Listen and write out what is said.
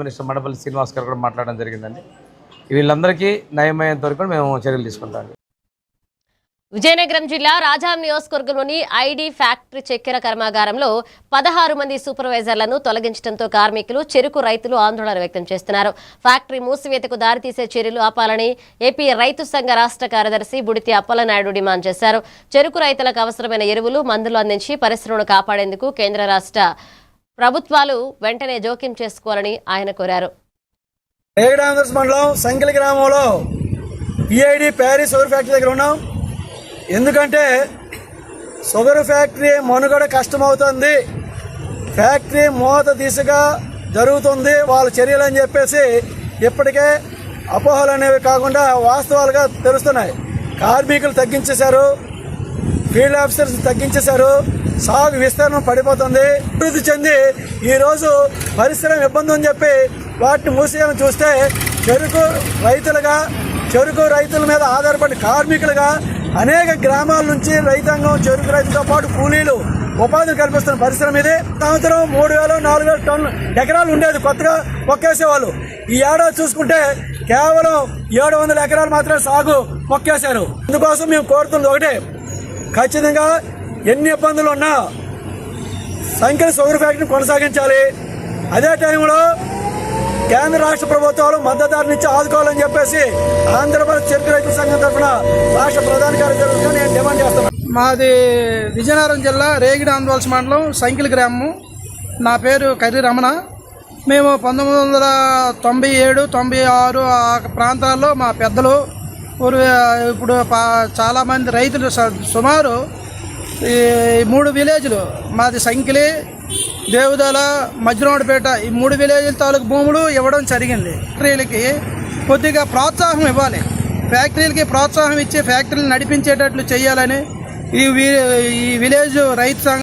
Minister Mandapalli Srinivas గారు కూడా మాట్లాడడం జరిగిందండి. వీళ్ళందరికీ న్యాయమయ్యేంత వరకు మేము చర్యలు తీసుకుంటాం. విజయనగరం జిల్లా రాజాం నియోజకవర్గంలోని ఐడి ఫ్యాక్టరీ చక్కెర కర్మాగారంలో 16 మంది సూపర్వైజర్లను తొలగించడంతో కార్మికులు, చెరుకు రైతులు ఆందోళన వ్యక్తం చేస్తున్నారు. ఫ్యాక్టరీ మూసివేతకు దారితీసే చర్యలు ఆపాలని ఏపీ రైతు సంఘ రాష్ట్ర కార్యదర్శి బుడితి అప్పలనాయుడు డిమాండ్ చేశారు. చెరుకు రైతులకు అవసరమైన ఎరువులు, మందులు అందించి పరిశ్రమను కాపాడేందుకు కేంద్ర రాష్ట్ర ప్రభుత్వాలు వెంటనే జోక్యం చేసుకోవాలని ఆయన కోరారు. సంకలి గ్రామంలో ఈఐడి ప్యారిస్ షుగర్ ఫ్యాక్టరీ దగ్గర ఉన్నాం. ఎందుకంటే షుగర్ ఫ్యాక్టరీ మనుగడ కష్టమవుతుంది, ఫ్యాక్టరీ మూత దిశగా జరుగుతుంది వాళ్ళ చర్యలు అని చెప్పేసి ఇప్పటికే అపోహలు అనేవి కాకుండా వాస్తవాలుగా తెలుస్తున్నాయి. కార్మికులు తగ్గించేశారు, ఫీల్డ్ ఆఫీసర్స్ తగ్గించేశారు, సాగు విస్తరణ పడిపోతుంది. అభివృద్ధి చెంది ఈరోజు పరిశ్రమ ఇబ్బంది అని చెప్పి వాటిని మూసేయాలని చూస్తే చెరుకు రైతుల మీద ఆధారపడి కార్మికులుగా అనేక గ్రామాల నుంచి రైతాంగం, చెరుకు రైతులతో పాటు కూలీలు ఉపాధిని కల్పిస్తున్న పరిశ్రమ ఇది. సంవత్సరం 3,000-4,000 టన్నుల ఎకరాలు ఉండేది, కొత్తగా మొక్కేసేవాళ్ళు. ఈ ఏడాది చూసుకుంటే కేవలం 700 ఎకరాలు మాత్రమే సాగు మొక్కేశారు. అందుకోసం మేము కోరుతున్నది ఒకటే, ఖచ్చితంగా ఎన్ని ఇబ్బందులు ఉన్నా సంఖ్యల షుగర్ ఫ్యాక్టరీని కొనసాగించాలి. అదే టైంలో కేంద్ర రాష్ట్ర ప్రభుత్వాలు మద్దతు ధర నుంచి ఆదుకోవాలని చెప్పేసి ఆంధ్రప్రదేశ్ చెరుకు రైతుల సంఘం తరఫున రాష్ట్ర ప్రధాన కార్యదర్శిగా నేను డిమాండ్ చేస్తున్నాను. మాది విజయనగరం జిల్లా రేగిడి ఆందోళన మండలం సంకిలి గ్రామం. నా పేరు కర్రి రమణ. మేము 1997-96 ఆ ప్రాంతాల్లో మా పెద్దలు ఇప్పుడు చాలామంది రైతులు సుమారు 3 విలేజ్లు మాది సంకిలి, దేవుదల, మజ్జినోడిపేట ఈ 3 విలేజ్ల తాలూకు భూములు ఇవ్వడం జరిగింది. ఫ్యాక్టరీలకి కొద్దిగా ప్రోత్సాహం ఇవ్వాలి, ఫ్యాక్టరీలకి ప్రోత్సాహం ఇచ్చి ఫ్యాక్టరీలు నడిపించేటట్లు చేయాలని ఈ విలేజ్ రైతు